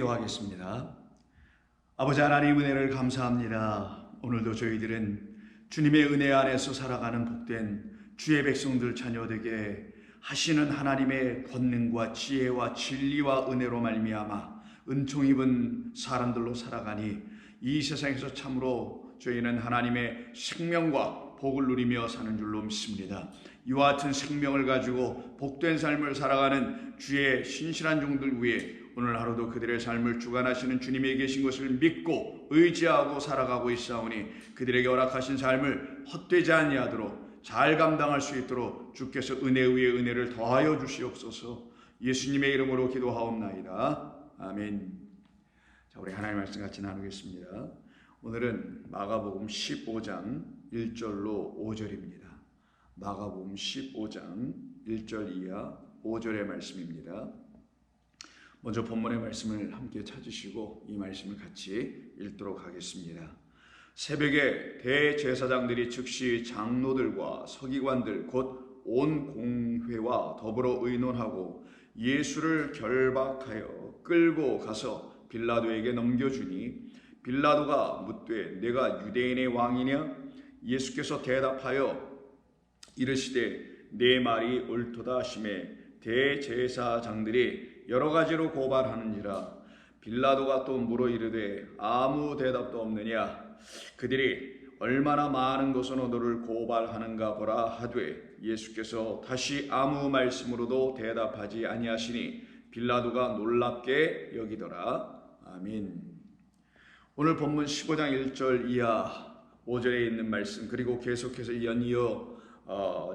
기도하겠습니다. 아버지 하나님 은혜를 감사합니다. 오늘도 저희들은 주님의 은혜 안에서 살아가는 복된 주의 백성들 자녀되게 하시는 하나님의 권능과 지혜와 진리와 은혜로 말미암아 은총 입은 사람들로 살아가니 이 세상에서 참으로 저희는 하나님의 생명과 복을 누리며 사는 줄로 믿습니다. 이와 같은 생명을 가지고 복된 삶을 살아가는 주의 신실한 종들 위해 오늘 하루도 그들의 삶을 주관하시는 주님이 계신 것을 믿고 의지하고 살아가고 있사오니 그들에게 허락하신 삶을 헛되지 아니하도록 잘 감당할 수 있도록 주께서 은혜 위에 은혜를 더하여 주시옵소서. 예수님의 이름으로 기도하옵나이다. 아멘. 자, 우리 하나님의 말씀 같이 나누겠습니다. 오늘은 마가복음 15장 1절로 5절입니다. 마가복음 15장 1절 이하 5절의 말씀입니다. 먼저 본문의 말씀을 함께 찾으시고 이 말씀을 같이 읽도록 하겠습니다. 새벽에 대제사장들이 즉시 장로들과 서기관들 곧 온 공회와 더불어 의논하고 예수를 결박하여 끌고 가서 빌라도에게 넘겨주니 빌라도가 묻되 내가 유대인의 왕이냐? 예수께서 대답하여 이르시되 내 말이 옳도다 하시매 대제사장들이 여러 가지로 고발하는지라. 빌라도가 또 물어 이르되 아무 대답도 없느냐? 그들이 얼마나 많은 것으로 너를 고발하는가 보라 하되 예수께서 다시 아무 말씀으로도 대답하지 아니하시니 빌라도가 놀랍게 여기더라. 아멘. 오늘 본문 15장 1절 이하 5절에 있는 말씀 그리고 계속해서 연이어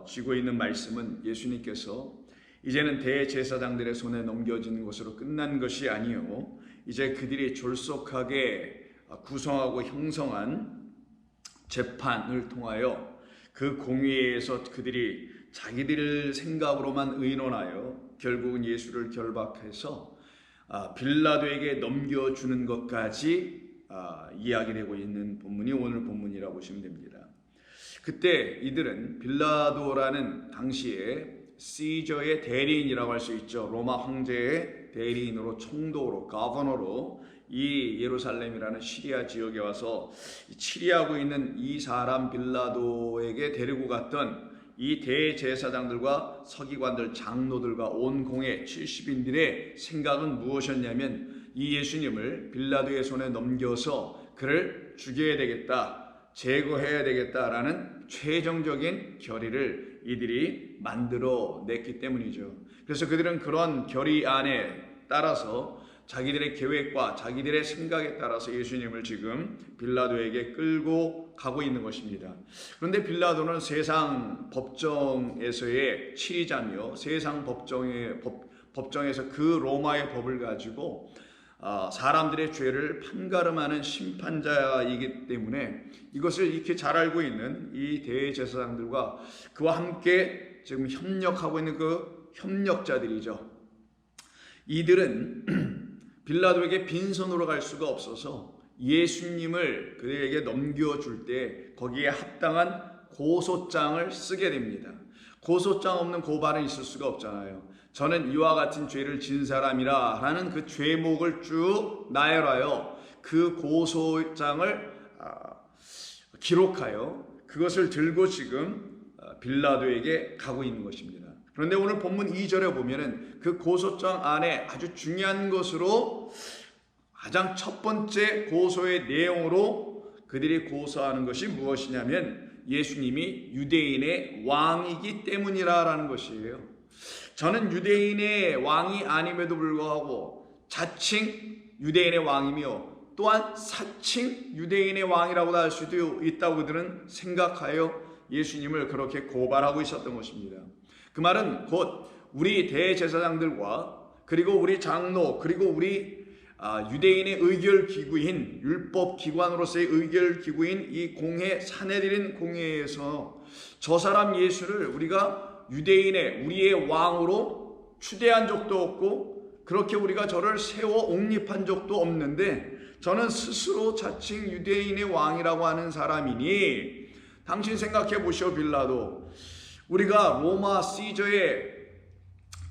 지고 있는 말씀은 예수님께서 이제는 대제사장들의 손에 넘겨지는 것으로 끝난 것이 아니요 이제 그들이 졸속하게 구성하고 형성한 재판을 통하여 그 공의에서 그들이 자기들 생각으로만 의논하여 결국은 예수를 결박해서 빌라도에게 넘겨주는 것까지 이야기되고 있는 본문이 오늘 본문이라고 보시면 됩니다. 그때 이들은 빌라도라는 당시에 시저의 대리인이라고 할 수 있죠. 로마 황제의 대리인으로 총독으로 가버너로 이 예루살렘이라는 시리아 지역에 와서 치리하고 있는 이 사람 빌라도에게 데리고 갔던 이 대제사장들과 서기관들 장로들과 온 공회 70인들의 생각은 무엇이었냐면 이 예수님을 빌라도의 손에 넘겨서 그를 죽여야 되겠다, 제거해야 되겠다라는 최종적인 결의를 이들이 만들어 냈기 때문이죠. 그래서 그들은 그런 결의안에 따라서 자기들의 계획과 자기들의 생각에 따라서 예수님을 지금 빌라도에게 끌고 가고 있는 것입니다. 그런데 빌라도는 세상 법정에서의 치리자며 세상 법정에서 그 로마의 법을 가지고 사람들의 죄를 판가름하는 심판자이기 때문에 이것을 익히 잘 알고 있는 이 대제사장들과 그와 함께 지금 협력하고 있는 그 협력자들이죠. 이들은 빌라도에게 빈손으로 갈 수가 없어서 예수님을 그들에게 넘겨줄 때 거기에 합당한 고소장을 쓰게 됩니다. 고소장 없는 고발은 있을 수가 없잖아요. 저는 이와 같은 죄를 진 사람이라 라는 그 죄목을 쭉 나열하여 그 고소장을 기록하여 그것을 들고 지금 빌라도에게 가고 있는 것입니다. 그런데 오늘 본문 2절에 보면은 그 고소장 안에 아주 중요한 것으로 가장 첫 번째 고소의 내용으로 그들이 고소하는 것이 무엇이냐면 예수님이 유대인의 왕이기 때문이라는 것이에요. 저는 유대인의 왕이 아님에도 불구하고 자칭 유대인의 왕이며 또한 사칭 유대인의 왕이라고도 할 수도 있다고 그들은 생각하여 예수님을 그렇게 고발하고 있었던 것입니다. 그 말은 곧 우리 대제사장들과 그리고 우리 장로 그리고 우리 유대인의 의결기구인 율법기관으로서의 의결기구인 이 공회 사내들인 공회에서 저 사람 예수를 우리가 유대인의 우리의 왕으로 추대한 적도 없고 그렇게 우리가 저를 세워 옹립한 적도 없는데 저는 스스로 자칭 유대인의 왕이라고 하는 사람이니 당신 생각해 보시오 빌라도. 우리가 로마 시저의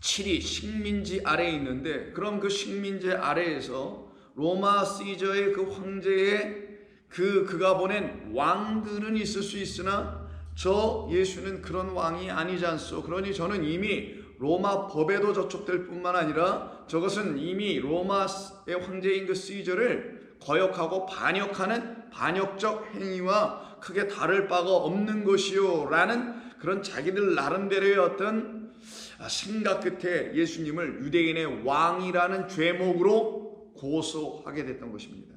치리 식민지 아래에 있는데 그럼 그 식민지 아래에서 로마 시저의 그 황제의 그가 보낸 왕들은 있을 수 있으나 저 예수는 그런 왕이 아니지 않소. 그러니 저는 이미 로마 법에도 저촉될 뿐만 아니라 저것은 이미 로마의 황제인 그 시저를 거역하고 반역하는 반역적 행위와 크게 다를 바가 없는 것이요 라는 그런 자기들 나름대로의 어떤 생각 끝에 예수님을 유대인의 왕이라는 죄목으로 고소하게 됐던 것입니다.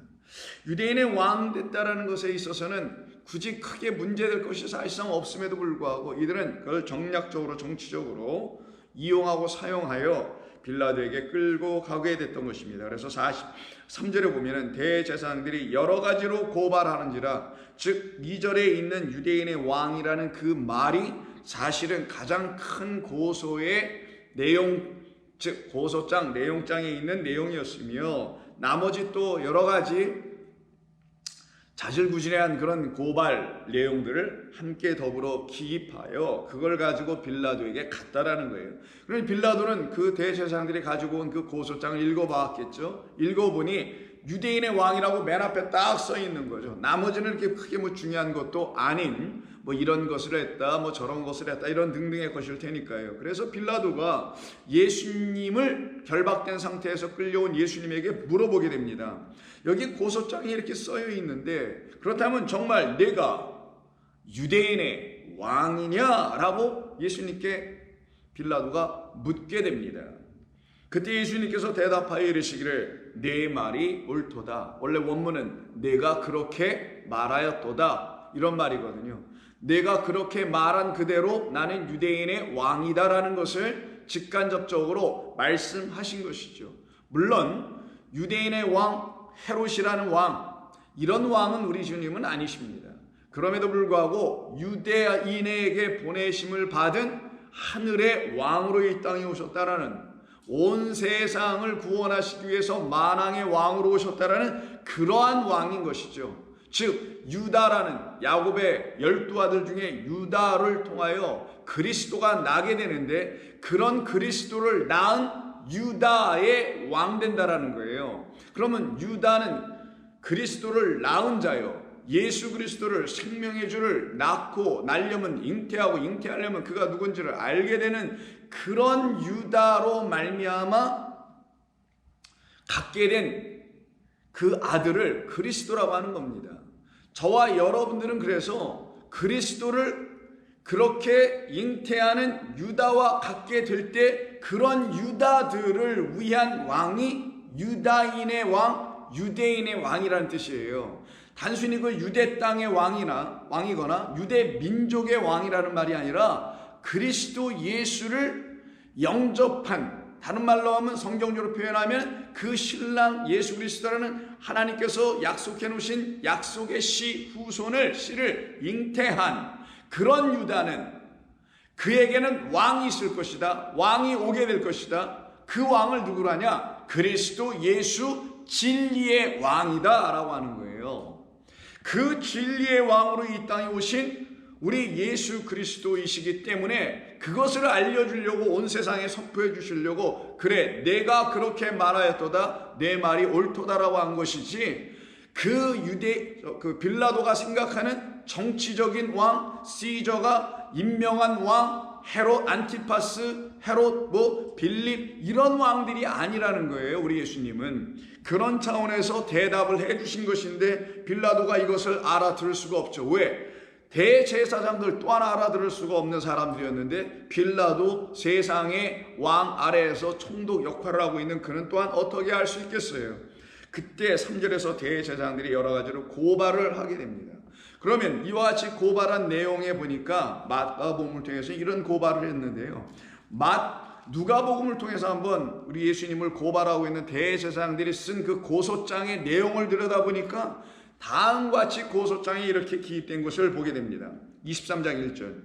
유대인의 왕 됐다라는 것에 있어서는 굳이 크게 문제될 것이 사실상 없음에도 불구하고 이들은 그걸 정략적으로 정치적으로 이용하고 사용하여 빌라도에게 끌고 가게 됐던 것입니다. 그래서 43절에 보면은 대제사장들이 여러 가지로 고발하는지라, 즉 2절에 있는 유대인의 왕이라는 그 말이 사실은 가장 큰 고소의 내용, 즉 고소장 내용장에 있는 내용이었으며 나머지 또 여러 가지 자질구질한 그런 고발 내용들을 함께 더불어 기입하여 그걸 가지고 빌라도에게 갔다라는 거예요. 그러니 빌라도는 그 대제사장들이 가지고 온 그 고소장을 읽어봤겠죠. 읽어보니 유대인의 왕이라고 맨 앞에 딱 써 있는 거죠. 나머지는 이렇게 크게 뭐 중요한 것도 아닌 뭐 이런 것을 했다, 뭐 저런 것을 했다, 이런 등등의 것일 테니까요. 그래서 빌라도가 예수님을 결박된 상태에서 끌려온 예수님에게 물어보게 됩니다. 여기 고소장이 이렇게 써여 있는데 그렇다면 정말 내가 유대인의 왕이냐라고 예수님께 빌라도가 묻게 됩니다. 그때 예수님께서 대답하여 이르시기를 내 말이 옳도다. 원래 원문은 내가 그렇게 말하였도다 이런 말이거든요. 내가 그렇게 말한 그대로 나는 유대인의 왕이다라는 것을 직간접적으로 말씀하신 것이죠. 물론 유대인의 왕 헤롯이라는 왕, 이런 왕은 우리 주님은 아니십니다. 그럼에도 불구하고 유대인에게 보내심을 받은 하늘의 왕으로 이 땅에 오셨다라는, 온 세상을 구원하시기 위해서 만왕의 왕으로 오셨다라는 그러한 왕인 것이죠. 즉 유다라는 야곱의 12아들 중에 유다를 통하여 그리스도가 나게 되는데 그런 그리스도를 낳은 유다의 왕 된다라는 거예요. 그러면 유다는 그리스도를 낳은 자요, 예수 그리스도를 생명의 주를 낳고 날려면 잉태하고 잉태하려면 그가 누군지를 알게 되는 그런 유다로 말미암아 갖게 된 그 아들을 그리스도라고 하는 겁니다. 저와 여러분들은 그래서 그리스도를 그렇게 잉태하는 유다와 같게 될 때 그런 유다들을 위한 왕이 유다인의 왕, 유대인의 왕이라는 뜻이에요. 단순히 그 유대 땅의 왕이거나 유대 민족의 왕이라는 말이 아니라 그리스도 예수를 영접한, 다른 말로 하면 성경적으로 표현하면 그 신랑 예수 그리스도라는 하나님께서 약속해 놓으신 약속의 씨를 잉태한 그런 유다는 그에게는 왕이 있을 것이다. 왕이 오게 될 것이다. 그 왕을 누구로 하냐? 그리스도 예수 진리의 왕이다 라고 하는 거예요. 그 진리의 왕으로 이 땅에 오신 우리 예수 그리스도이시기 때문에 그것을 알려주려고 온 세상에 선포해 주시려고 그래 내가 그렇게 말하였도다, 내 말이 옳도다라고 한 것이지, 그 빌라도가 생각하는 정치적인 왕 시저가 임명한 왕 헤롯 안티파스, 헤롯 빌립 이런 왕들이 아니라는 거예요. 우리 예수님은 그런 차원에서 대답을 해 주신 것인데 빌라도가 이것을 알아들을 수가 없죠. 왜? 대제사장들 또한 알아들을 수가 없는 사람들이었는데 빌라도 세상의 왕 아래에서 총독 역할을 하고 있는 그는 또한 어떻게 할 수 있겠어요? 그때 3절에서 대제사장들이 여러 가지로 고발을 하게 됩니다. 그러면 이와 같이 고발한 내용에 보니까 마가복음을 통해서 이런 고발을 했는데요. 누가복음을 통해서 한번 우리 예수님을 고발하고 있는 대제사장들이 쓴 그 고소장의 내용을 들여다보니까 다음과 같이 고소장이 이렇게 기입된 것을 보게 됩니다. 23장 1절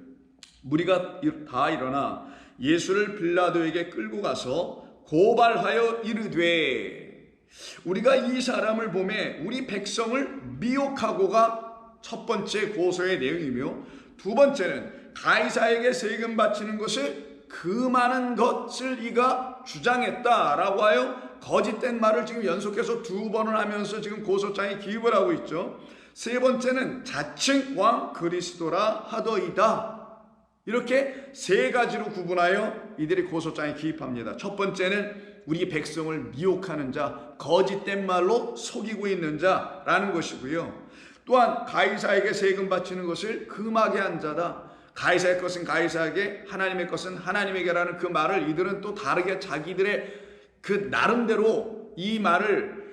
무리가 다 일어나 예수를 빌라도에게 끌고 가서 고발하여 이르되, 우리가 이 사람을 보매 우리 백성을 미혹하고가 첫 번째 고소의 내용이며, 두 번째는 가이사에게 세금 바치는 것을 금하는 것을 이가 주장했다라고 하여 거짓된 말을 지금 연속해서 2번을 하면서 지금 고소장에 기입을 하고 있죠. 세 번째는 자칭 왕 그리스도라 하더이다. 이렇게 세 가지로 구분하여 이들이 고소장에 기입합니다. 첫 번째는 우리 백성을 미혹하는 자, 거짓된 말로 속이고 있는 자라는 것이고요. 또한 가이사에게 세금 바치는 것을 금하게 한 자다. 가이사의 것은 가이사에게, 하나님의 것은 하나님에게라는 그 말을 이들은 또 다르게 자기들의 그 나름대로 이 말을,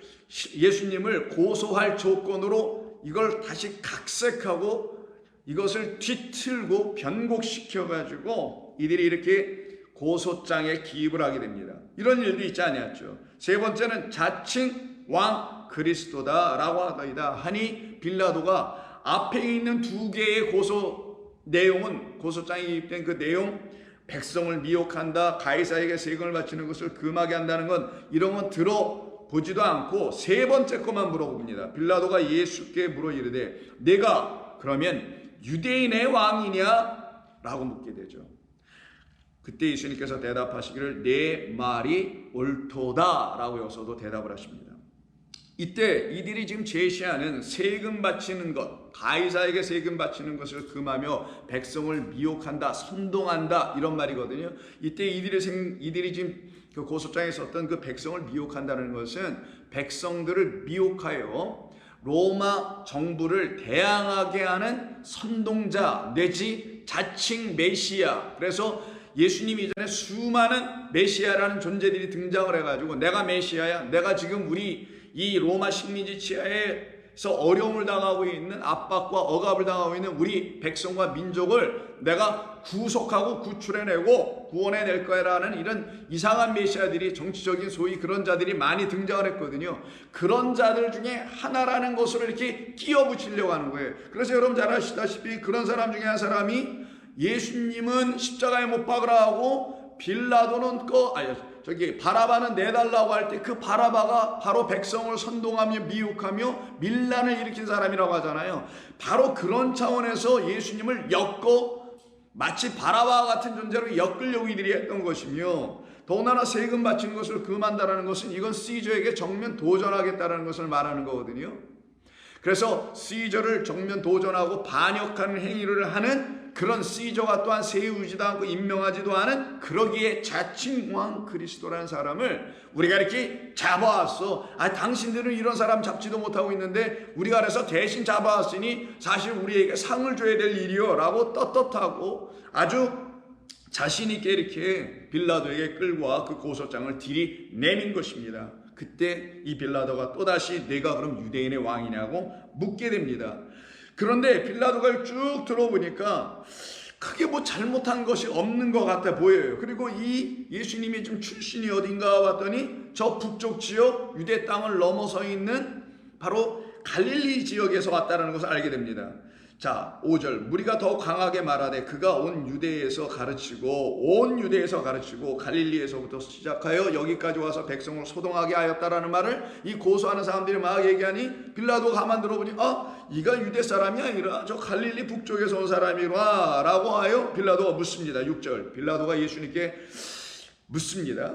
예수님을 고소할 조건으로 이걸 다시 각색하고 이것을 뒤틀고 변곡시켜가지고 이들이 이렇게 고소장에 기입을 하게 됩니다. 이런 일도 있지 아니었죠. 세 번째는 자칭 왕 그리스도다라고 하더이다 하니 빌라도가 앞에 있는 2개의 고소 내용은, 고소장에 기입된 그 내용, 백성을 미혹한다, 가이사에게 세금을 바치는 것을 금하게 한다는 건, 이런 건 들어보지도 않고 세 번째 것만 물어봅니다. 빌라도가 예수께 물어 이르되 내가 그러면 유대인의 왕이냐? 라고 묻게 되죠. 그때 예수님께서 대답하시기를 내 말이 옳도다 라고 여기서도 대답을 하십니다. 이때 이들이 지금 제시하는 세금 바치는 것, 가이사에게 세금 바치는 것을 금하며 백성을 미혹한다, 선동한다, 이런 말이거든요. 이때 이들이 지금 그 고소장에 썼던 그 백성을 미혹한다는 것은 백성들을 미혹하여 로마 정부를 대항하게 하는 선동자 내지 자칭 메시아. 그래서 예수님 이전에 수많은 메시아라는 존재들이 등장을 해가지고 내가 메시아야, 내가 지금 우리 이 로마 식민지 치하에서 어려움을 당하고 있는, 압박과 억압을 당하고 있는 우리 백성과 민족을 내가 구속하고 구출해내고 구원해낼 거야라는 이런 이상한 메시아들이, 정치적인 소위 그런 자들이 많이 등장을 했거든요. 그런 자들 중에 하나라는 것으로 이렇게 끼워 붙이려고 하는 거예요. 그래서 여러분 잘 아시다시피 그런 사람 중에 한 사람이 예수님은 십자가에 못 박으라 하고 빌라도는 바라바는 내달라고 할 때 그 바라바가 바로 백성을 선동하며 미혹하며 밀란을 일으킨 사람이라고 하잖아요. 바로 그런 차원에서 예수님을 엮고 마치 바라바와 같은 존재로 엮으려고 이들이 했던 것이며, 더군다나 세금 바치는 것을 금한다는 것은 이건 시저에게 정면 도전하겠다는 것을 말하는 거거든요. 그래서 시저를 정면 도전하고 반역하는 행위를 하는 그런 시저가 또한 세우지도 않고 임명하지도 않은, 그러기에 자칭 왕 그리스도라는 사람을 우리가 이렇게 잡아왔어. 당신들은 이런 사람 잡지도 못하고 있는데 우리가 그래서 대신 잡아왔으니 사실 우리에게 상을 줘야 될 일이요 라고 떳떳하고 아주 자신 있게 이렇게 빌라도에게 끌고 와 그 고소장을 들이내민 것입니다. 그때 이 빌라도가 또다시 내가 그럼 유대인의 왕이냐고 묻게 됩니다. 그런데 빌라도가 쭉 들어보니까 크게 뭐 잘못한 것이 없는 것 같아 보여요. 그리고 이 예수님이 좀 출신이 어딘가 봤더니 저 북쪽 지역 유대 땅을 넘어서 있는 바로 갈릴리 지역에서 왔다는 것을 알게 됩니다. 자, 5절 무리가 더 강하게 말하되 그가 온 유대에서 가르치고 갈릴리에서부터 시작하여 여기까지 와서 백성을 소동하게 하였다라는 말을 이 고소하는 사람들이 막 얘기하니 빌라도가 가만 들어보니 이가 유대 사람이 아니라 저 갈릴리 북쪽에서 온 사람이라 라고 하여 빌라도가 묻습니다. 6절 빌라도가 예수님께 묻습니다.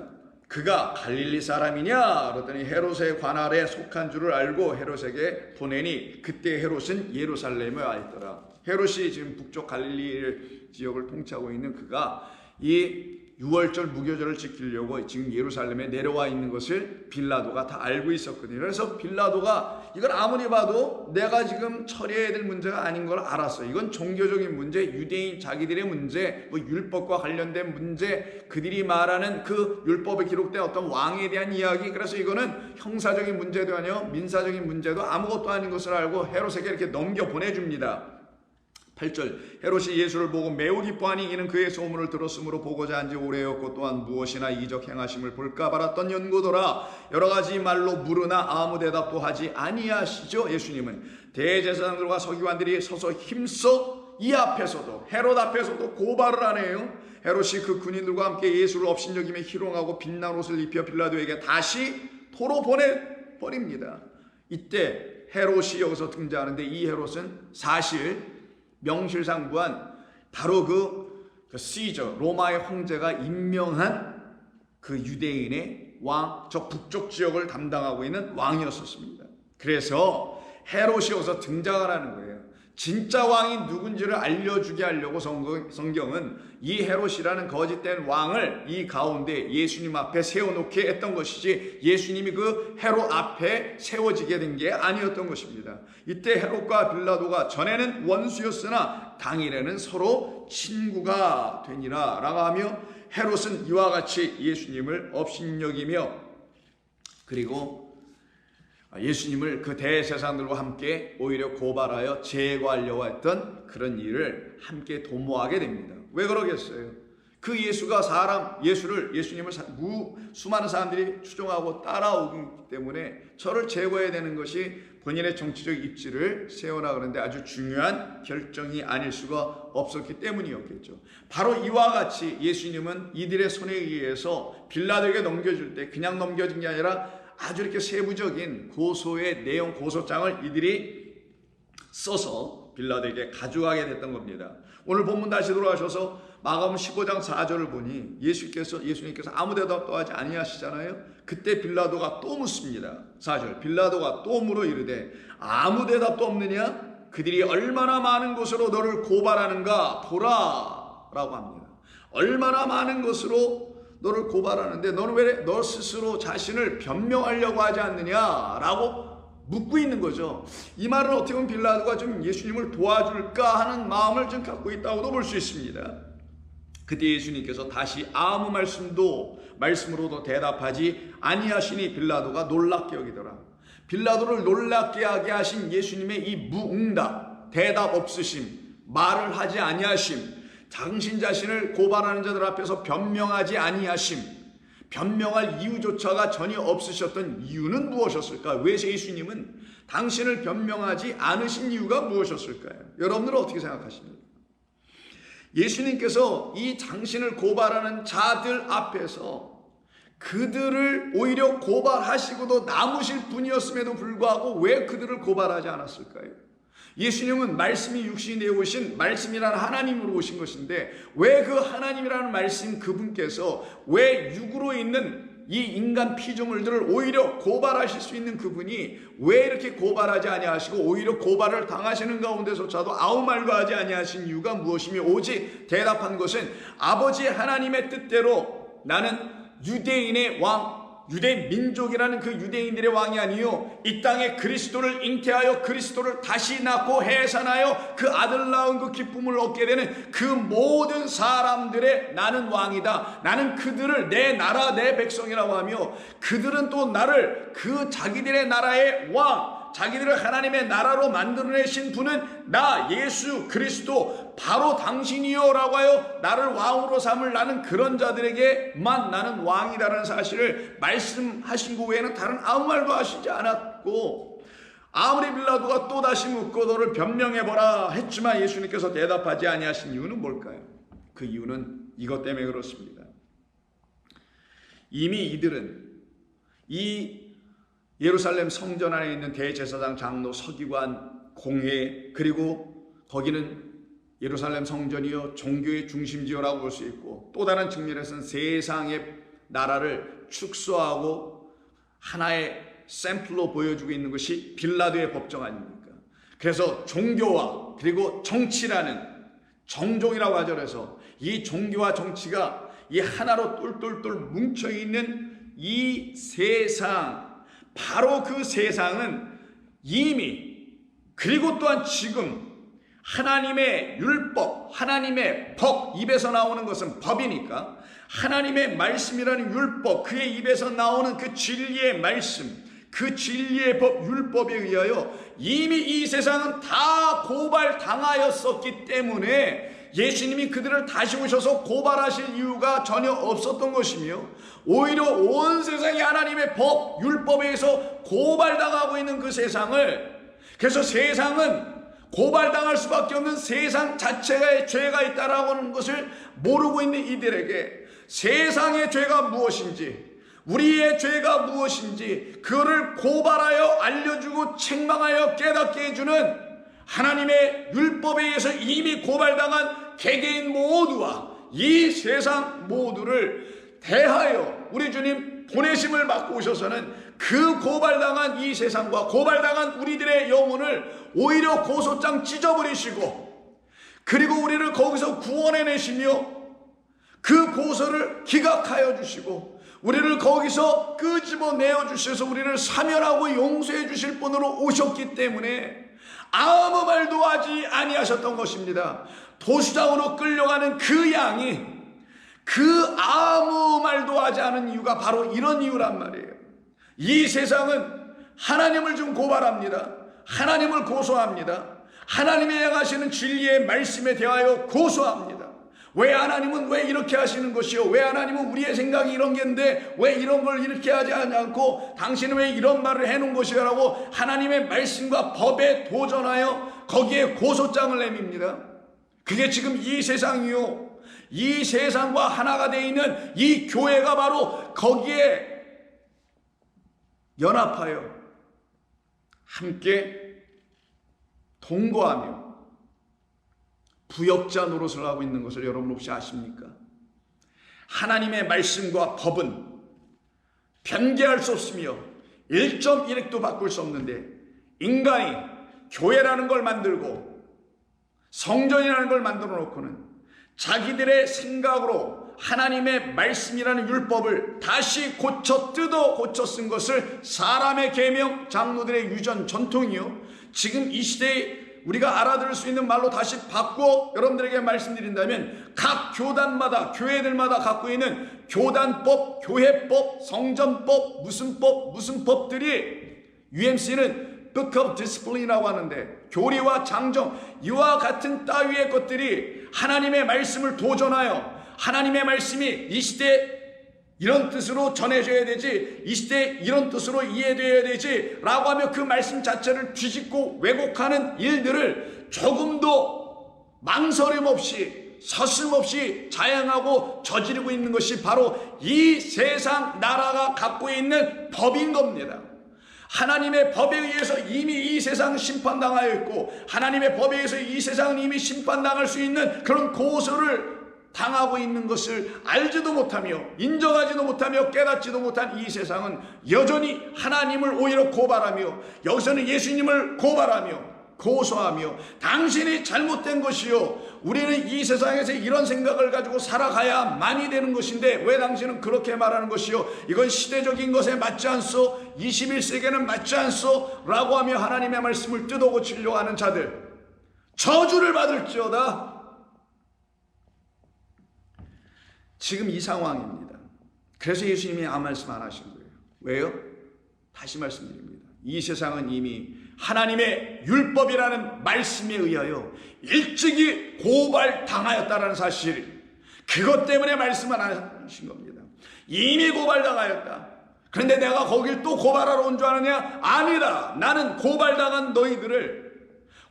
그가 갈릴리 사람이냐? 그랬더니 헤롯의 관할에 속한 줄을 알고 헤롯에게 보내니 그때 헤롯은 예루살렘에 와 있더라. 헤롯이 지금 북쪽 갈릴리 지역을 통치하고 있는 그가 이 6월절 무교절을 지키려고 지금 예루살렘에 내려와 있는 것을 빌라도가 다 알고 있었거든요. 그래서 빌라도가 이걸 아무리 봐도 내가 지금 처리해야 될 문제가 아닌 걸 알았어요. 이건 종교적인 문제, 유대인 자기들의 문제, 율법과 관련된 문제, 그들이 말하는 그 율법에 기록된 어떤 왕에 대한 이야기. 그래서 이거는 형사적인 문제도 아니요 민사적인 문제도 아무것도 아닌 것을 알고 헤롯에게 이렇게 넘겨 보내줍니다. 8절 헤롯이 예수를 보고 매우 기뻐하니 이는 그의 소문을 들었으므로 보고자 한지 오래였고 또한 무엇이나 이적 행하심을 볼까 바랐던 연고더라. 여러 가지 말로 물으나 아무 대답도 하지 아니하시죠. 예수님은 대제사장들과 서기관들이 서서 힘써 이 앞에서도 헤롯 앞에서도 고발을 하네요. 헤롯이 그 군인들과 함께 예수를 업신여기며 희롱하고 빛난 옷을 입혀 빌라도에게 다시 토로 보내버립니다. 이때 헤롯이 여기서 등장하는데 이 헤롯은 사실 명실상부한 바로 그 시저 로마의 황제가 임명한 그 유대인의 왕, 저 북쪽 지역을 담당하고 있는 왕이었었습니다. 그래서 헤롯이 여기서 등장을 하는 거예요. 진짜 왕이 누군지를 알려주게 하려고 성경은 이 헤롯이라는 거짓된 왕을 이 가운데 예수님 앞에 세워놓게 했던 것이지, 예수님이 그 헤롯 앞에 세워지게 된 게 아니었던 것입니다. 이때 헤롯과 빌라도가 전에는 원수였으나 당일에는 서로 친구가 되니라 라고 하며, 헤롯은 이와 같이 예수님을 업신여기며 그리고 예수님을 그 대제사장들과 함께 오히려 고발하여 제거하려고 했던 그런 일을 함께 도모하게 됩니다. 왜 그러겠어요? 그 예수님을 수많은 사람들이 추종하고 따라오기 때문에 저를 제거해야 되는 것이 본인의 정치적 입지를 세워나 그런데 아주 중요한 결정이 아닐 수가 없었기 때문이었겠죠. 바로 이와 같이 예수님은 이들의 손에 의해서 빌라도에게 넘겨줄 때 그냥 넘겨진 게 아니라 아주 이렇게 세부적인 고소의 내용, 고소장을 이들이 써서 빌라도에게 가져가게 됐던 겁니다. 오늘 본문 다시 돌아가셔서 마가복음 15장 4절을 보니 예수님께서 아무 대답도 하지 아니하시잖아요. 그때 빌라도가 또 묻습니다. 4절, 빌라도가 또 물어 이르되 아무 대답도 없느냐? 그들이 얼마나 많은 것으로 너를 고발하는가 보라 라고 합니다. 얼마나 많은 것으로 너를 고발하는데 너는 왜 너 스스로 자신을 변명하려고 하지 않느냐라고 묻고 있는 거죠. 이 말은 어떻게 보면 빌라도가 좀 예수님을 도와줄까 하는 마음을 좀 갖고 있다고도 볼 수 있습니다. 그때 예수님께서 다시 아무 말씀으로도 대답하지 아니하시니 빌라도가 놀랍게 여기더라. 빌라도를 놀랍게 하게 하신 예수님의 이 무응답, 대답 없으심, 말을 하지 아니하심, 당신 자신을 고발하는 자들 앞에서 변명하지 아니하심, 변명할 이유조차가 전혀 없으셨던 이유는 무엇이었을까? 왜 예수님은 당신을 변명하지 않으신 이유가 무엇이었을까요? 여러분들은 어떻게 생각하십니까? 예수님께서 이 당신을 고발하는 자들 앞에서 그들을 오히려 고발하시고도 남으실 분이었음에도 불구하고 왜 그들을 고발하지 않았을까요? 예수님은 말씀이 육신이 되어 오신 말씀이라는 하나님으로 오신 것인데 왜 그 하나님이라는 말씀 그분께서 왜 육으로 있는 이 인간 피조물들을 오히려 고발하실 수 있는 그분이 왜 이렇게 고발하지 아니하시고 오히려 고발을 당하시는 가운데서조차도 아무 말도 하지 아니하신 이유가 무엇이며 오직 대답한 것은 아버지 하나님의 뜻대로 나는 유대인의 왕, 유대 민족이라는 그 유대인들의 왕이 아니요 이 땅에 그리스도를 잉태하여 그리스도를 다시 낳고 해산하여 그 아들 낳은 그 기쁨을 얻게 되는 그 모든 사람들의 나는 왕이다. 나는 그들을 내 나라 내 백성이라고 하며 그들은 또 나를 그 자기들의 나라의 왕, 자기들을 하나님의 나라로 만들어내신 분은 나 예수 그리스도 바로 당신이요 라고 하여 나를 왕으로 삼을 나는 그런 자들에게만 나는 왕이라는 사실을 말씀하신 그 외에는 다른 아무 말도 하시지 않았고, 아무리 빌라도가 또다시 묻고 너를 변명해보라 했지만 예수님께서 대답하지 아니하신 이유는 뭘까요? 그 이유는 이것 때문에 그렇습니다. 이미 이들은 이 예루살렘 성전 안에 있는 대제사장, 장로, 서기관, 공회, 그리고 거기는 예루살렘 성전이요 종교의 중심지요라고 볼 수 있고, 또 다른 측면에서는 세상의 나라를 축소하고 하나의 샘플로 보여주고 있는 것이 빌라도의 법정 아닙니까? 그래서 종교와 그리고 정치라는 정종이라고 하죠. 그래서 이 종교와 정치가 이 하나로 똘똘똘 뭉쳐있는 이 세상, 바로 그 세상은 이미 그리고 또한 지금 하나님의 율법, 하나님의 법, 입에서 나오는 것은 법이니까 하나님의 말씀이라는 율법, 그의 입에서 나오는 그 진리의 말씀, 그 진리의 법, 율법에 의하여 이미 이 세상은 다 고발당하였었기 때문에 예수님이 그들을 다시 오셔서 고발하실 이유가 전혀 없었던 것이며, 오히려 온 세상이 하나님의 법, 율법에 의해서 고발당하고 있는 그 세상을, 그래서 세상은 고발당할 수밖에 없는 세상 자체에 죄가 있다라고 하는 것을 모르고 있는 이들에게 세상의 죄가 무엇인지, 우리의 죄가 무엇인지 그거를 고발하여 알려주고 책망하여 깨닫게 해주는 하나님의 율법에 의해서 이미 고발당한 개개인 모두와 이 세상 모두를 대하여 우리 주님 보내심을 받고 오셔서는 그 고발당한 이 세상과 고발당한 우리들의 영혼을 오히려 고소장 찢어버리시고, 그리고 우리를 거기서 구원해내시며 그 고소를 기각하여 주시고 우리를 거기서 끄집어내어 주셔서 우리를 사면하고 용서해 주실 분으로 오셨기 때문에 아무 말도 하지 아니하셨던 것입니다. 도수장으로 끌려가는 그 양이 그 아무 말도 하지 않은 이유가 바로 이런 이유란 말이에요. 이 세상은 하나님을 좀 고발합니다. 하나님을 고소합니다. 하나님이 행하시는 진리의 말씀에 대하여 고소합니다. 왜 하나님은 왜 이렇게 하시는 것이요? 왜 하나님은 우리의 생각이 이런 게인데 왜 이런 걸 이렇게 하지 않고 당신은 왜 이런 말을 해놓은 것이요? 라고 하나님의 말씀과 법에 도전하여 거기에 고소장을 내밉니다. 그게 지금 이 세상이요, 이 세상과 하나가 되어 있는 이 교회가 바로 거기에 연합하여 함께 동거하며 부역자 노릇을 하고 있는 것을 여러분 혹시 아십니까? 하나님의 말씀과 법은 변개할 수 없으며 1.1획도 바꿀 수 없는데 인간이 교회라는 걸 만들고 성전이라는 걸 만들어 놓고는 자기들의 생각으로 하나님의 말씀이라는 율법을 다시 고쳐 뜯어 고쳐 쓴 것을 사람의 계명, 장로들의 유전, 전통이요, 지금 이 시대에 우리가 알아들을 수 있는 말로 다시 바꿔 여러분들에게 말씀드린다면 각 교단마다, 교회들마다 갖고 있는 교단법, 교회법, 성전법, 무슨 법들이 UMC는 Book of Discipline이라고 하는데, 교리와 장정, 이와 같은 따위의 것들이 하나님의 말씀을 도전하여 하나님의 말씀이 이 시대에 이런 뜻으로 전해져야 되지, 이 시대에 이런 뜻으로 이해되어야 되지 라고 하며 그 말씀 자체를 뒤집고 왜곡하는 일들을 조금도 망설임 없이 서슴없이 자행하고 저지르고 있는 것이 바로 이 세상 나라가 갖고 있는 법인 겁니다. 하나님의 법에 의해서 이미 이 세상은 심판당하여 있고 하나님의 법에 의해서 이 세상은 이미 심판당할 수 있는 그런 고소를 당하고 있는 것을 알지도 못하며 인정하지도 못하며 깨닫지도 못한 이 세상은 여전히 하나님을 오히려 고발하며, 여기서는 예수님을 고발하며 고소하며 당신이 잘못된 것이요, 우리는 이 세상에서 이런 생각을 가지고 살아가야만이 되는 것인데 왜 당신은 그렇게 말하는 것이요, 이건 시대적인 것에 맞지 않소, 21세기에는 맞지 않소 라고 하며 하나님의 말씀을 뜯어고치려고 하는 자들 저주를 받을지어다. 지금 이 상황입니다. 그래서 예수님이 아무 말씀 안 하신 거예요. 왜요? 다시 말씀드립니다. 이 세상은 이미 하나님의 율법이라는 말씀에 의하여 일찍이 고발당하였다는 사실, 그것 때문에 말씀 안 하신 겁니다. 이미 고발당하였다. 그런데 내가 거길 또 고발하러 온 줄 아느냐? 아니다. 나는 고발당한 너희들을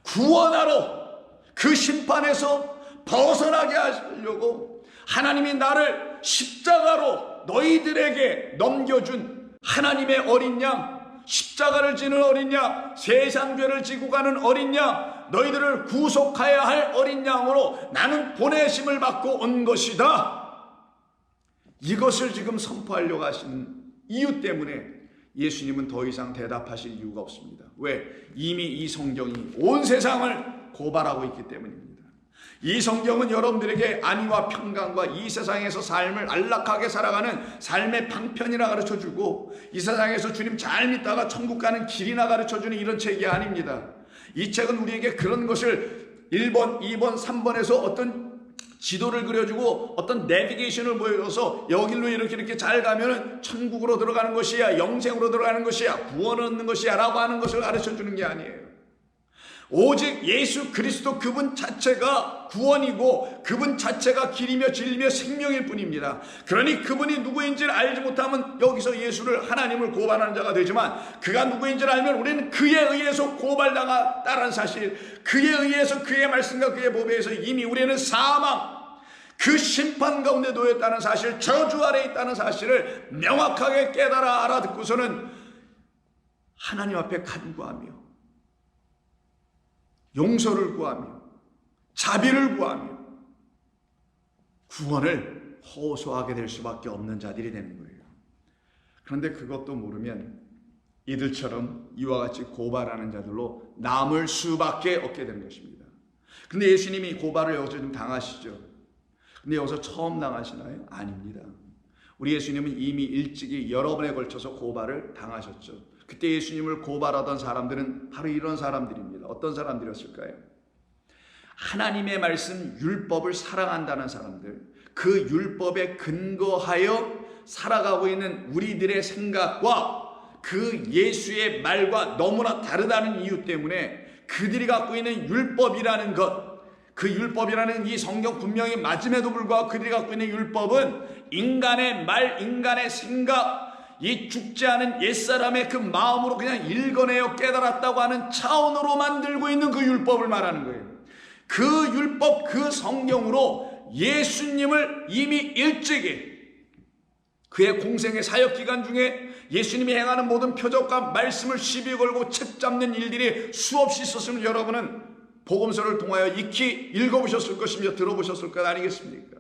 구원하러, 그 심판에서 벗어나게 하시려고 하나님이 나를 십자가로 너희들에게 넘겨준 하나님의 어린 양, 십자가를 지는 어린 양, 세상 죄를 지고 가는 어린 양, 너희들을 구속하여야 할 어린 양으로 나는 보내심을 받고 온 것이다. 이것을 지금 선포하려고 하신 이유 때문에 예수님은 더 이상 대답하실 이유가 없습니다. 왜? 이미 이 성경이 온 세상을 고발하고 있기 때문입니다. 이 성경은 여러분들에게 안위와 평강과 이 세상에서 삶을 안락하게 살아가는 삶의 방편이나 가르쳐주고, 이 세상에서 주님 잘 믿다가 천국 가는 길이나 가르쳐주는 이런 책이 아닙니다. 이 책은 우리에게 그런 것을 1번, 2번, 3번에서 어떤 지도를 그려주고 어떤 내비게이션을 보여줘서 여길로 이렇게 잘 가면은 천국으로 들어가는 것이야, 영생으로 들어가는 것이야, 구원을 얻는 것이야 라고 하는 것을 가르쳐주는 게 아니에요. 오직 예수 그리스도 그분 자체가 구원이고 그분 자체가 길이며 진리며 생명일 뿐입니다. 그러니 그분이 누구인지를 알지 못하면 여기서 예수를, 하나님을 고발하는 자가 되지만, 그가 누구인지를 알면 우리는 그에 의해서 고발당했다는 사실, 그에 의해서 그의 말씀과 그의 법에 의해서 이미 우리는 사망, 그 심판 가운데 놓였다는 사실, 저주 아래 있다는 사실을 명확하게 깨달아 알아듣고서는 하나님 앞에 간구하며 용서를 구하며 자비를 구하며 구원을 호소하게 될 수밖에 없는 자들이 되는 거예요. 그런데 그것도 모르면 이들처럼 이와 같이 고발하는 자들로 남을 수밖에 없게 되는 것입니다. 근데 예수님이 고발을 여기서 좀 당하시죠. 근데 여기서 처음 당하시나요? 아닙니다. 우리 예수님은 이미 일찍이 여러 번에 걸쳐서 고발을 당하셨죠. 그때 예수님을 고발하던 사람들은 바로 이런 사람들입니다. 어떤 사람들이었을까요? 하나님의 말씀 율법을 사랑한다는 사람들, 그 율법에 근거하여 살아가고 있는 우리들의 생각과 그 예수의 말과 너무나 다르다는 이유 때문에 그들이 갖고 있는 율법이라는 것, 그 율법이라는 이 성경 분명히 맞음에도 불구하고 그들이 갖고 있는 율법은 인간의 말, 인간의 생각, 이 죽지 않은 옛사람의 그 마음으로 그냥 읽어내어 깨달았다고 하는 차원으로 만들고 있는 그 율법을 말하는 거예요. 그 율법, 그 성경으로 예수님을 이미 일찍이 그의 공생의 사역기간 중에 예수님이 행하는 모든 표적과 말씀을 시비 걸고 책 잡는 일들이 수없이 있었으면 여러분은 복음서를 통하여 익히 읽어보셨을 것이며 들어보셨을 것 아니겠습니까?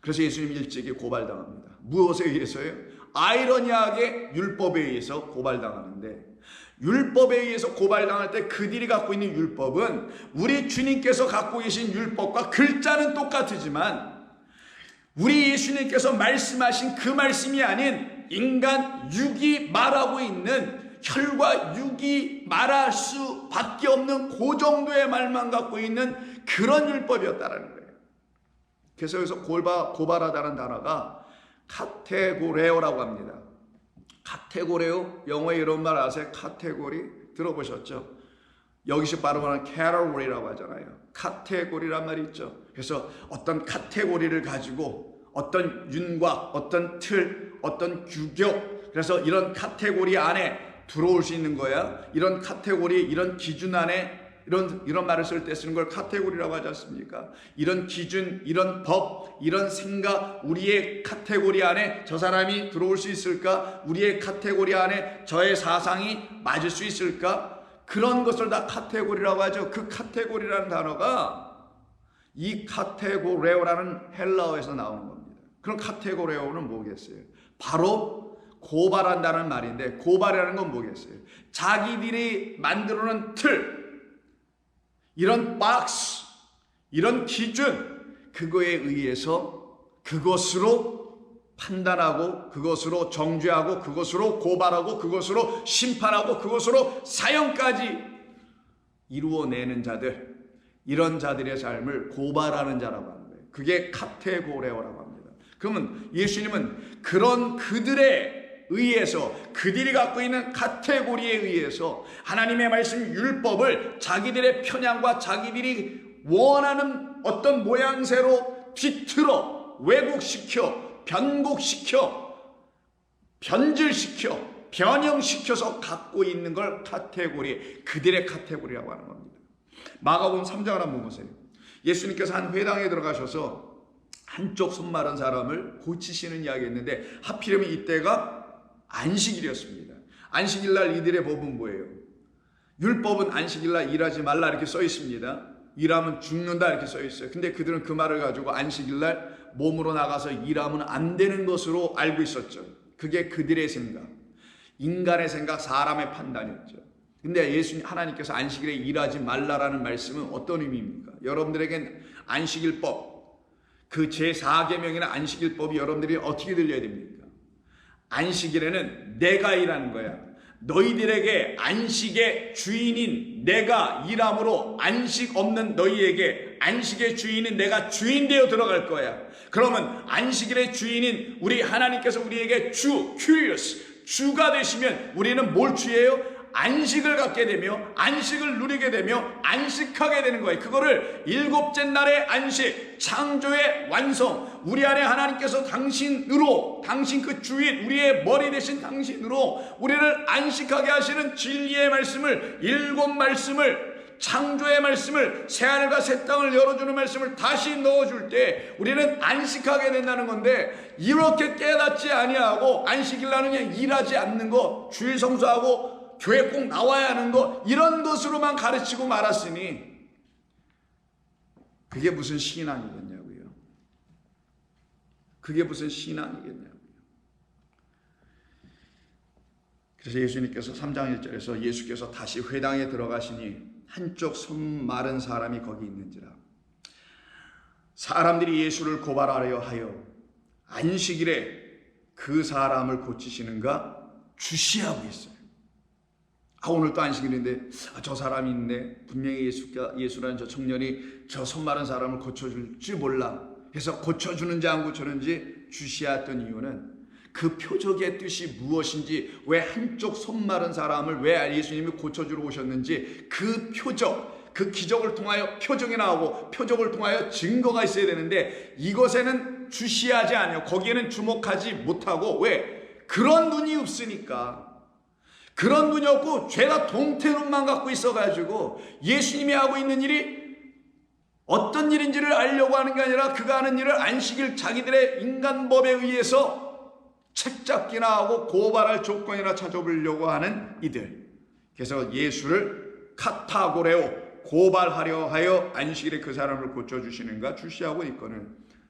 그래서 예수님이 일찍이 고발당합니다. 무엇에 의해서요? 아이러니하게 율법에 의해서 고발당하는데, 율법에 의해서 고발당할 때 그들이 갖고 있는 율법은 우리 주님께서 갖고 계신 율법과 글자는 똑같지만 우리 예수님께서 말씀하신 그 말씀이 아닌 인간 육이 말하고 있는, 혈과 육이 말할 수밖에 없는 그 정도의 말만 갖고 있는 그런 율법이었다라는 거예요. 그래서 여기서 고발하다는 단어가 카테고레오라고 합니다. 카테고레오, 영어에 이런 말 아세요? 카테고리 들어보셨죠? 여기서 발음하는 category라고 하잖아요. 카테고리란 말이 있죠. 그래서 어떤 카테고리를 가지고 어떤 윤곽, 어떤 틀, 어떤 규격, 그래서 이런 카테고리 안에 들어올 수 있는 거야. 이런 카테고리, 이런 기준 안에 이런 말을 쓸 때 쓰는 걸 카테고리라고 하지 않습니까? 이런 기준, 이런 법, 이런 생각, 우리의 카테고리 안에 저 사람이 들어올 수 있을까? 우리의 카테고리 안에 저의 사상이 맞을 수 있을까? 그런 것을 다 카테고리라고 하죠. 그 카테고리라는 단어가 이 카테고레오라는 헬라어에서 나오는 겁니다. 그럼 카테고레오는 뭐겠어요? 바로 고발한다는 말인데, 고발이라는 건 뭐겠어요? 자기들이 만들어놓은 틀, 이런 박스, 이런 기준, 그거에 의해서 그것으로 판단하고, 그것으로 정죄하고, 그것으로 고발하고, 그것으로 심판하고, 그것으로 사형까지 이루어내는 자들, 이런 자들의 삶을 고발하는 자라고 하는 거예요. 그게 카테고레오라고 합니다. 그러면 예수님은 그런 그들의 의해서, 그들이 갖고 있는 카테고리에 의해서 하나님의 말씀 율법을 자기들의 편향과 자기들이 원하는 어떤 모양새로 뒤틀어 왜곡시켜, 변곡시켜, 변질시켜, 변형시켜서 갖고 있는 걸 카테고리, 그들의 카테고리라고 하는 겁니다. 마가복음 3장을 한번 보세요. 예수님께서 한 회당에 들어가셔서 한쪽 손 마른 사람을 고치시는 이야기였는데, 하필이면 이때가 안식일이었습니다. 안식일날 이들의 법은 뭐예요? 율법은 안식일날 일하지 말라 이렇게 써 있습니다. 일하면 죽는다 이렇게 써 있어요. 근데 그들은 그 말을 가지고 안식일날 몸으로 나가서 일하면 안 되는 것으로 알고 있었죠. 그게 그들의 생각, 인간의 생각, 사람의 판단이었죠. 근데 예수님, 하나님께서 안식일에 일하지 말라라는 말씀은 어떤 의미입니까? 여러분들에겐 안식일법, 그 제4계명이나 안식일법이 여러분들이 어떻게 들려야 됩니까? 안식일에는 내가 일하는 거야. 너희들에게 안식의 주인인 내가 일함으로 안식 없는 너희에게 안식의 주인인 내가 주인 되어 들어갈 거야. 그러면 안식일의 주인인 우리 하나님께서 우리에게 큐리어스, 주가 되시면 우리는 뭘 취해요? 안식을 갖게 되며 안식을 누리게 되며 안식하게 되는 거예요. 그거를 일곱째 날의 안식, 창조의 완성, 우리 안에 하나님께서 당신으로, 당신 그 주인, 우리의 머리 되신 당신으로 우리를 안식하게 하시는 진리의 말씀을, 일곱 말씀을, 창조의 말씀을, 새하늘과 새 땅을 열어주는 말씀을 다시 넣어줄 때 우리는 안식하게 된다는 건데, 이렇게 깨닫지 아니하고 안식일날은 그냥 일하지 않는 거, 주일 성수하고 교회 꼭 나와야 하는 거, 이런 것으로만 가르치고 말았으니 그게 무슨 신앙이겠냐고요. 그게 무슨 신앙이겠냐고요. 그래서 예수님께서 3장 1절에서 예수께서 다시 회당에 들어가시니 한쪽 손 마른 사람이 거기 있는지라. 사람들이 예수를 고발하려 하여 안식일에 그 사람을 고치시는가 주시하고 있어요. 오늘 또 안식일인데 저 사람이 있네. 분명히 예수라는 저 청년이 저 손 마른 사람을 고쳐줄지 몰라. 그래서 고쳐주는지 안 고쳐주는지 주시했던 이유는 그 표적의 뜻이 무엇인지, 왜 한쪽 손 마른 사람을 왜 예수님이 고쳐주러 오셨는지, 그 표적, 그 기적을 통하여 표적이 나오고 표적을 통하여 증거가 있어야 되는데 이것에는 주시하지 않아요. 거기에는 주목하지 못하고, 왜? 그런 눈이 없으니까. 그런 눈이 없고 죄가 동태눈만 갖고 있어가지고 예수님이 하고 있는 일이 어떤 일인지를 알려고 하는 게 아니라 그가 하는 일을 안식일 자기들의 인간법에 의해서 책잡기나 하고 고발할 조건이나 찾아보려고 하는 이들. 그래서 예수를 카타고레오, 고발하려 하여 안식일에 그 사람을 고쳐주시는가 주시하고 있거늘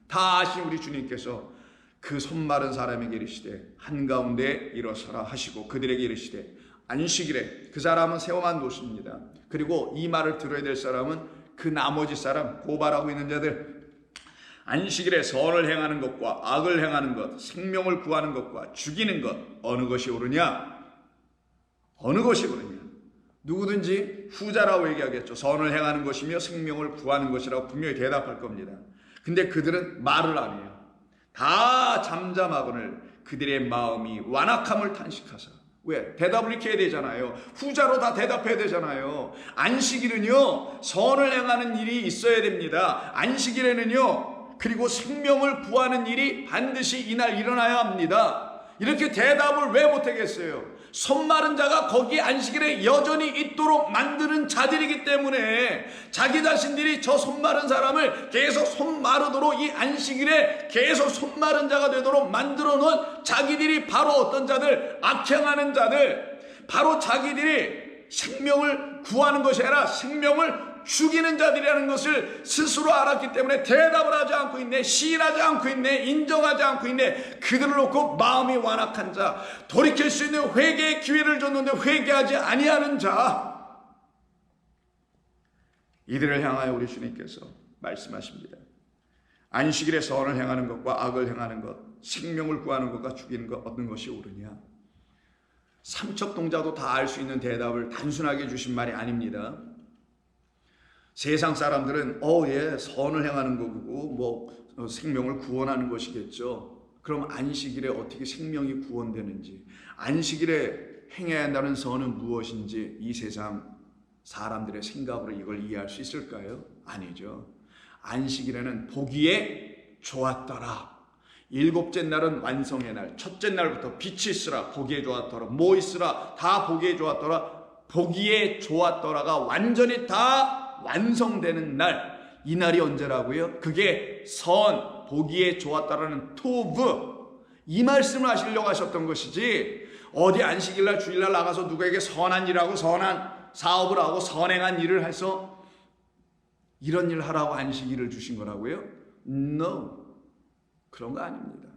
다 아신 우리 주님께서 그 손 마른 사람에게 이르시되 한가운데 일어서라 하시고 그들에게 이르시되 안식일에 그 사람은 세워만 놓습니다. 그리고 이 말을 들어야 될 사람은 그 나머지 사람, 고발하고 있는 자들, 안식일에 선을 행하는 것과 악을 행하는 것, 생명을 구하는 것과 죽이는 것, 어느 것이 옳으냐? 어느 것이 옳으냐? 누구든지 후자라고 얘기하겠죠. 선을 행하는 것이며 생명을 구하는 것이라고 분명히 대답할 겁니다. 근데 그들은 말을 안 해요. 다 잠잠하거늘 그들의 마음이 완악함을 탄식하사. 왜? 대답을 이렇게 해야 되잖아요. 후자로 다 대답해야 되잖아요. 안식일은요, 선을 행하는 일이 있어야 됩니다. 안식일에는요, 그리고 생명을 구하는 일이 반드시 이날 일어나야 합니다. 이렇게 대답을 왜 못하겠어요? 손 마른 자가 거기 안식일에 여전히 있도록 만드는 자들이기 때문에 자기 자신들이 저 손 마른 사람을 계속 손 마르도록 이 안식일에 계속 손 마른 자가 되도록 만들어 놓은 자기들이 바로 어떤 자들, 악행하는 자들, 바로 자기들이 생명을 구하는 것이 아니라 생명을 죽이는 자들이라는 것을 스스로 알았기 때문에 대답을 하지 않고 있네, 시인하지 않고 있네, 인정하지 않고 있네. 그들을 놓고 마음이 완악한 자, 돌이킬 수 있는 회개의 기회를 줬는데 회개하지 아니하는 자, 이들을 향하여 우리 주님께서 말씀하십니다. 안식일에 선을 행하는 것과 악을 행하는 것, 생명을 구하는 것과 죽이는 것, 어떤 것이 옳으냐? 삼척동자도 다 알 수 있는 대답을 단순하게 주신 말이 아닙니다. 세상 사람들은 예, 선을 행하는 거고 생명을 구원하는 것이겠죠. 그럼 안식일에 어떻게 생명이 구원되는지, 안식일에 행해야 한다는 선은 무엇인지 이 세상 사람들의 생각으로 이걸 이해할 수 있을까요? 아니죠. 안식일에는 보기에 좋았더라. 일곱째 날은 완성의 날. 첫째 날부터 빛이 있으라 보기에 좋았더라. 뭐 있으라 다 보기에 좋았더라. 보기에 좋았더라가 완전히 다 완성되는 날, 이 날이 언제라고요? 그게 선, 보기에 좋았다라는 토브, 이 말씀을 하시려고 하셨던 것이지, 어디 안식일날 주일날 나가서 누구에게 선한 일하고 선한 사업을 하고 선행한 일을 해서 이런 일 하라고 안식일을 주신 거라고요? No, 그런 거 아닙니다.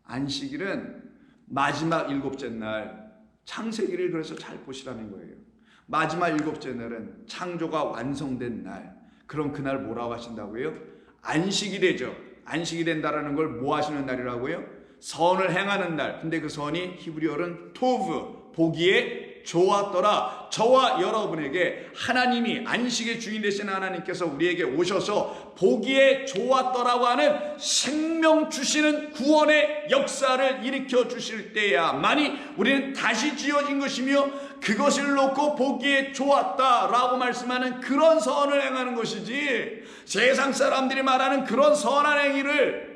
안식일은 마지막 일곱째 날, 창세기를 그래서 잘 보시라는 거예요. 마지막 일곱째 날은 창조가 완성된 날. 그럼 그날 뭐라고 하신다고요? 안식이 되죠. 안식이 된다라는 걸 뭐 하시는 날이라고요? 선을 행하는 날. 근데 그 선이 히브리어는 토브, 보기에 좋았더라. 저와 여러분에게 하나님이, 안식의 주인 되신 하나님께서 우리에게 오셔서 보기에 좋았더라고 하는 생명 주시는 구원의 역사를 일으켜 주실 때야만이 우리는 다시 지어진 것이며 그것을 놓고 보기에 좋았다라고 말씀하는 그런 선을 행하는 것이지, 세상 사람들이 말하는 그런 선한 행위를,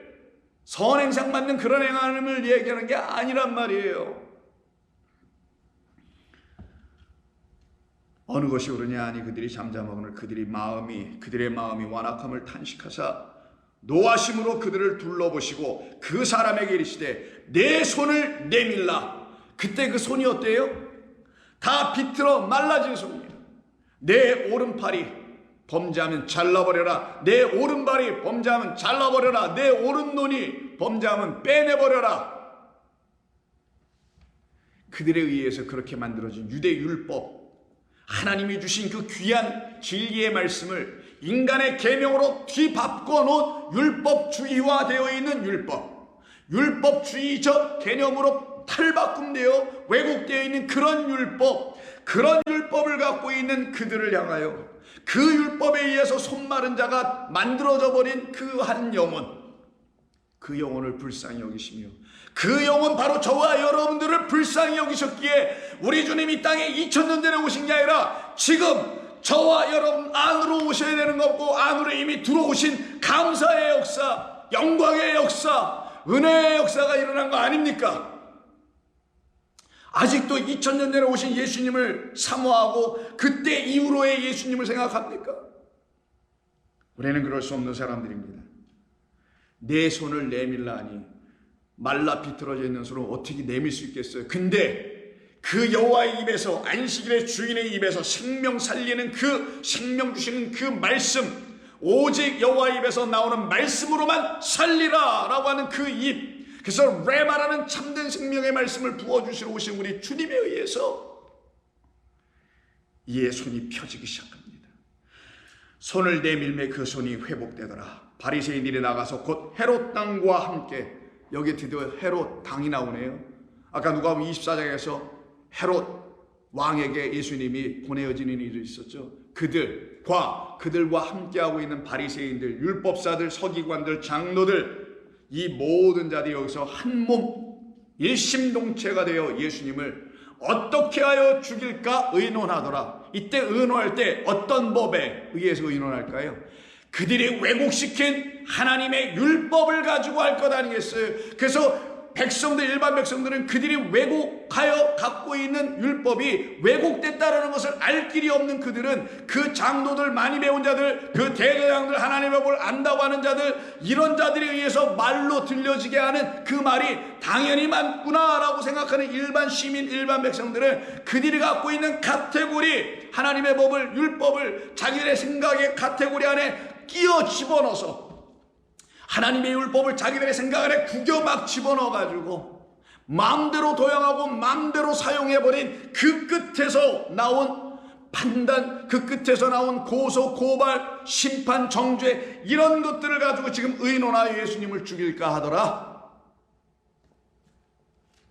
선행상 받는 그런 행함을 얘기하는 게 아니란 말이에요. 어느 것이 옳으냐 하니 그들이 잠잠하거늘 그들의 마음이 완악함을 탄식하사 노하심으로 그들을 둘러보시고 그 사람에게 이르시되 내 손을 내밀라. 그때 그 손이 어때요? 다 비틀어 말라진 손이에요. 내 오른팔이 범죄하면 잘라버려라. 내 오른발이 범죄하면 잘라버려라. 내 오른눈이 범죄하면 빼내버려라. 그들에 의해서 그렇게 만들어진 유대율법, 하나님이 주신 그 귀한 진리의 말씀을 인간의 계명으로 뒤바꿔 놓은 율법주의화 되어 있는 율법주의적 개념으로 탈바꿈되어 왜곡되어 있는 그런 율법을 갖고 있는 그들을 향하여 그 율법에 의해서 손마른 자가 만들어져 버린 그 한 영혼, 그 영혼을 불쌍히 여기시며 그 영혼 바로 저와 여러분들을 불쌍히 여기셨기에 우리 주님이 이 땅에 2000년 전에 오신 게 아니라 지금 저와 여러분 안으로 오셔야 되는 거고 안으로 이미 들어오신 감사의 역사, 영광의 역사, 은혜의 역사가 일어난 거 아닙니까? 아직도 2000년 전에 오신 예수님을 사모하고 그때 이후로의 예수님을 생각합니까? 우리는 그럴 수 없는 사람들입니다. 내 손을 내밀라 하니 말라 비틀어져 있는 손을 어떻게 내밀 수 있겠어요? 근데 그 여호와의 입에서, 안식일의 주인의 입에서 생명 살리는 그 생명 주시는 그 말씀, 오직 여호와의 입에서 나오는 말씀으로만 살리라 라고 하는 그 입, 그래서 레마라는 참된 생명의 말씀을 부어주시러 오신 우리 주님에 의해서 이의 손이 펴지기 시작합니다. 손을 내밀매 그 손이 회복되더라. 바리새인들이 나가서 곧 헤롯 당과 함께, 여기 드디어 헤롯 당이 나오네요. 아까 누가복음 24장에서 헤롯 왕에게 예수님이 보내어지는 일이 있었죠. 그들과 함께하고 있는 바리새인들, 율법사들, 서기관들, 장로들, 이 모든 자들이 여기서 한몸 일심동체가 되어 예수님을 어떻게 하여 죽일까 의논하더라. 이때 의논할 때 어떤 법에 의해서 의논할까요? 그들이 왜곡시킨 하나님의 율법을 가지고 할 것 아니겠어요? 그래서 일반 백성들은 그들이 왜곡하여 갖고 있는 율법이 왜곡됐다라는 것을 알 길이 없는 그들은 그 장로들, 많이 배운 자들, 그 대제사장들, 하나님의 법을 안다고 하는 자들, 이런 자들에 의해서 말로 들려지게 하는 그 말이 당연히 맞구나라고 생각하는 일반 시민, 일반 백성들은 그들이 갖고 있는 카테고리, 하나님의 법을, 율법을 자기들의 생각의 카테고리 안에 끼어 집어넣어서 하나님의 율법을 자기들의 생각 안에 구겨 막 집어넣어가지고 마음대로 도용하고 마음대로 사용해버린 그 끝에서 나온 판단, 그 끝에서 나온 고소, 고발, 심판, 정죄, 이런 것들을 가지고 지금 의논하여 예수님을 죽일까 하더라.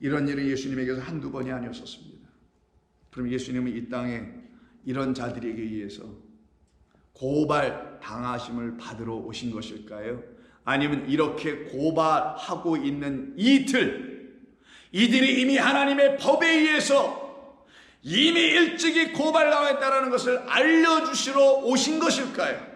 이런 일은 예수님에게서 한두 번이 아니었었습니다. 그럼 예수님은 이 땅에 이런 자들에게 의해서 고발 당하심을 받으러 오신 것일까요? 아니면 이렇게 고발하고 있는 이들이 이미 하나님의 법에 의해서 이미 일찍이 고발당했다는 것을 알려주시러 오신 것일까요?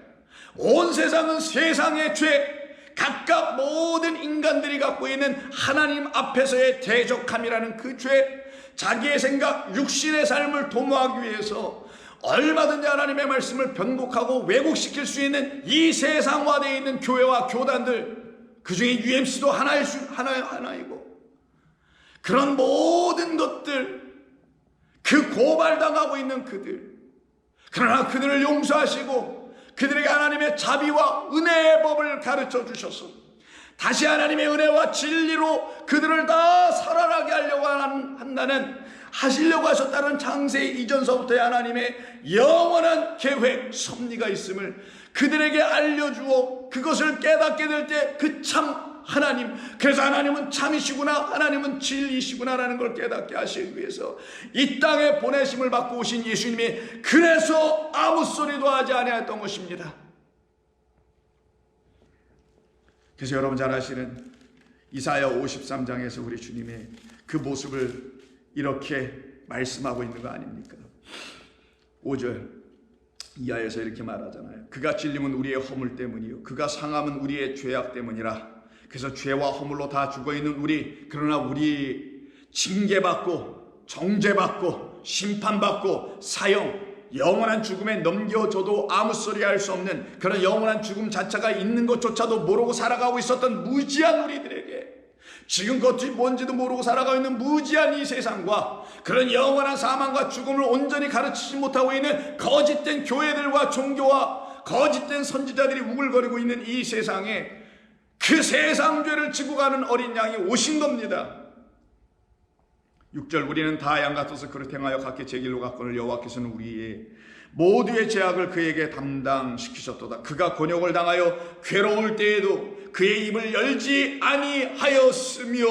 온 세상은 세상의 죄, 각각 모든 인간들이 갖고 있는 하나님 앞에서의 대적함이라는 그 죄, 자기의 생각, 육신의 삶을 도모하기 위해서 얼마든지 하나님의 말씀을 변곡하고 왜곡시킬 수 있는 이 세상화되어 있는 교회와 교단들, 그 중에 UMC도 하나이고, 그런 모든 것들, 그 고발당하고 있는 그들, 그러나 그들을 용서하시고 그들에게 하나님의 자비와 은혜의 법을 가르쳐 주셔서 다시 하나님의 은혜와 진리로 그들을 다 살아나게 하려고 한다는, 하시려고 하셨다는 창세 이전서부터의 하나님의 영원한 계획, 섭리가 있음을 그들에게 알려주어 그것을 깨닫게 될 때 그 참 하나님, 그래서 하나님은 참이시구나, 하나님은 진리시구나라는 걸 깨닫게 하시기 위해서 이 땅에 보내심을 받고 오신 예수님이 그래서 아무 소리도 하지 아니했던 것입니다. 그래서 여러분 잘 아시는 이사야 53장에서 우리 주님의 그 모습을 이렇게 말씀하고 있는 거 아닙니까? 5절 이하에서 이렇게 말하잖아요. 그가 찔림은 우리의 허물 때문이요 그가 상함은 우리의 죄악 때문이라. 그래서 죄와 허물로 다 죽어있는 우리, 그러나 우리 징계받고 정죄받고 심판받고 영원한 죽음에 넘겨줘도 아무 소리 할 수 없는 그런 영원한 죽음 자체가 있는 것조차도 모르고 살아가고 있었던 무지한 우리들에게, 지금 그것이 뭔지도 모르고 살아가고 있는 무지한 이 세상과 그런 영원한 사망과 죽음을 온전히 가르치지 못하고 있는 거짓된 교회들과 종교와 거짓된 선지자들이 우글거리고 있는 이 세상에 그 세상 죄를 지고 가는 어린 양이 오신 겁니다. 6절 우리는 다 양 같아서 그릇 행하여 각기 제 길로 갔거늘 여호와께서는 우리의 모두의 죄악을 그에게 담당시키셨도다. 그가 곤욕을 당하여 괴로울 때에도 그의 입을 열지 아니하였으며,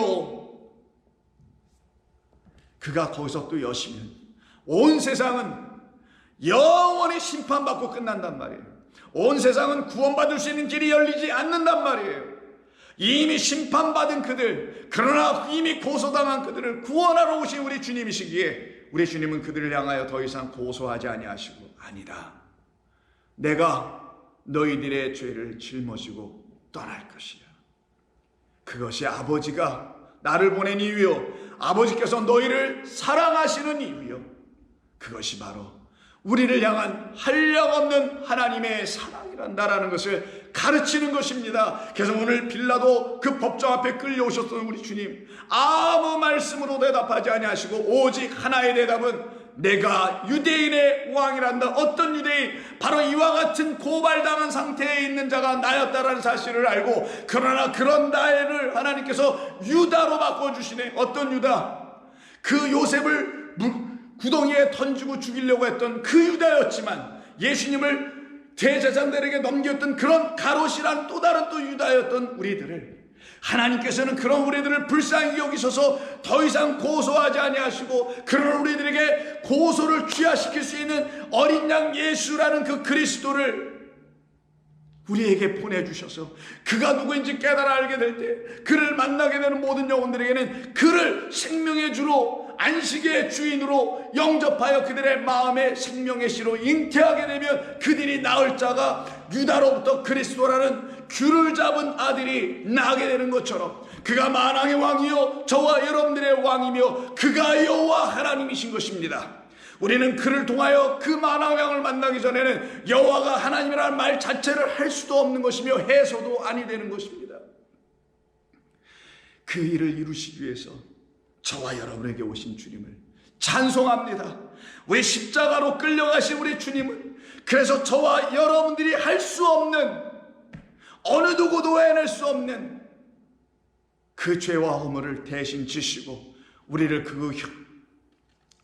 그가 거기서 또 여시면 온 세상은 영원히 심판받고 끝난단 말이에요. 온 세상은 구원받을 수 있는 길이 열리지 않는단 말이에요. 이미 심판받은 그들, 그러나 이미 고소당한 그들을 구원하러 오신 우리 주님이시기에 우리 주님은 그들을 향하여 더 이상 고소하지 아니하시고, 아니다, 내가 너희들의 죄를 짊어지고 떠날 것이야. 그것이 아버지가 나를 보낸 이유요, 아버지께서 너희를 사랑하시는 이유요, 그것이 바로 우리를 향한 한량없는 하나님의 사랑이란다라는 것을 가르치는 것입니다. 그래서 오늘 빌라도 그 법정 앞에 끌려오셨던 우리 주님, 아무 말씀으로 대답하지 아니하시고 오직 하나의 대답은 내가 유대인의 왕이란다. 어떤 유대인? 바로 이와 같은 고발당한 상태에 있는 자가 나였다라는 사실을 알고, 그러나 그런 나를 하나님께서 유다로 바꿔주시네. 어떤 유다? 그 요셉을 구덩이에 던지고 죽이려고 했던 그 유다였지만, 예수님을 대제사장들에게 넘겼던 그런 가롯이란 또 다른 또 유다였던 우리들을 하나님께서는 그런 우리들을 불쌍히 여기셔서 더 이상 고소하지 아니하시고, 그런 우리들에게 고소를 취하시킬 수 있는 어린 양 예수라는 그 그리스도를 우리에게 보내주셔서 그가 누구인지 깨달아 알게 될 때, 그를 만나게 되는 모든 영혼들에게는 그를 생명의 주로, 안식의 주인으로 영접하여 그들의 마음의 생명의 씨로 잉태하게 되면 그들이 낳을 자가 유다로부터 그리스도라는 귤을 잡은 아들이 나게 되는 것처럼, 그가 만왕의 왕이요 저와 여러분들의 왕이며 그가 여호와 하나님이신 것입니다. 우리는 그를 통하여 그 만왕의 왕을 만나기 전에는 여호와가 하나님이라는 말 자체를 할 수도 없는 것이며 해서도 아니 되는 것입니다. 그 일을 이루시기 위해서 저와 여러분에게 오신 주님을 찬송합니다. 우리 십자가로 끌려가신 우리 주님은, 그래서 저와 여러분들이 할 수 없는, 어느 누구도 해낼 수 없는 그 죄와 허물을 대신 지시고 우리를 그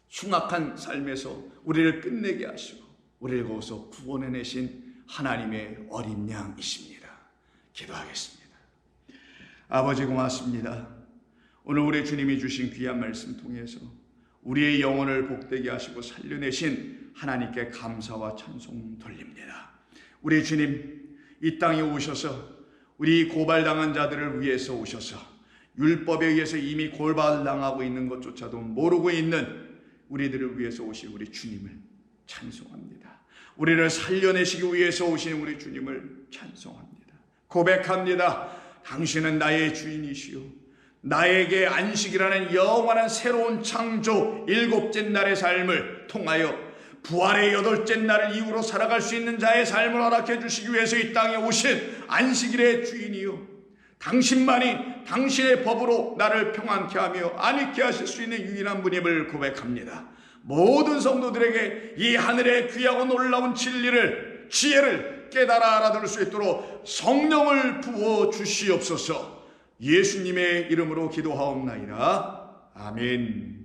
흉악한 삶에서 우리를 끝내게 하시고 우리를 거기서 구원해내신 하나님의 어린 양이십니다. 기도하겠습니다. 아버지 고맙습니다. 오늘 우리 주님이 주신 귀한 말씀 통해서 우리의 영혼을 복되게 하시고 살려내신 하나님께 감사와 찬송 돌립니다. 우리 주님, 이 땅에 오셔서 우리 고발당한 자들을 위해서 오셔서 율법에 의해서 이미 고발당하고 있는 것조차도 모르고 있는 우리들을 위해서 오신 우리 주님을 찬송합니다. 우리를 살려내시기 위해서 오신 우리 주님을 찬송합니다. 고백합니다. 당신은 나의 주인이시오, 나에게 안식이라는 영원한 새로운 창조 7째 날의 삶을 통하여 부활의 8째 날을 이후로 살아갈 수 있는 자의 삶을 허락해 주시기 위해서 이 땅에 오신 안식일의 주인이요, 당신만이 당신의 법으로 나를 평안케 하며 안익게 하실 수 있는 유일한 분임을 고백합니다. 모든 성도들에게 이 하늘의 귀하고 놀라운 진리를, 지혜를 깨달아 알아들을 수 있도록 성령을 부어 주시옵소서. 예수님의 이름으로 기도하옵나이다. 아멘.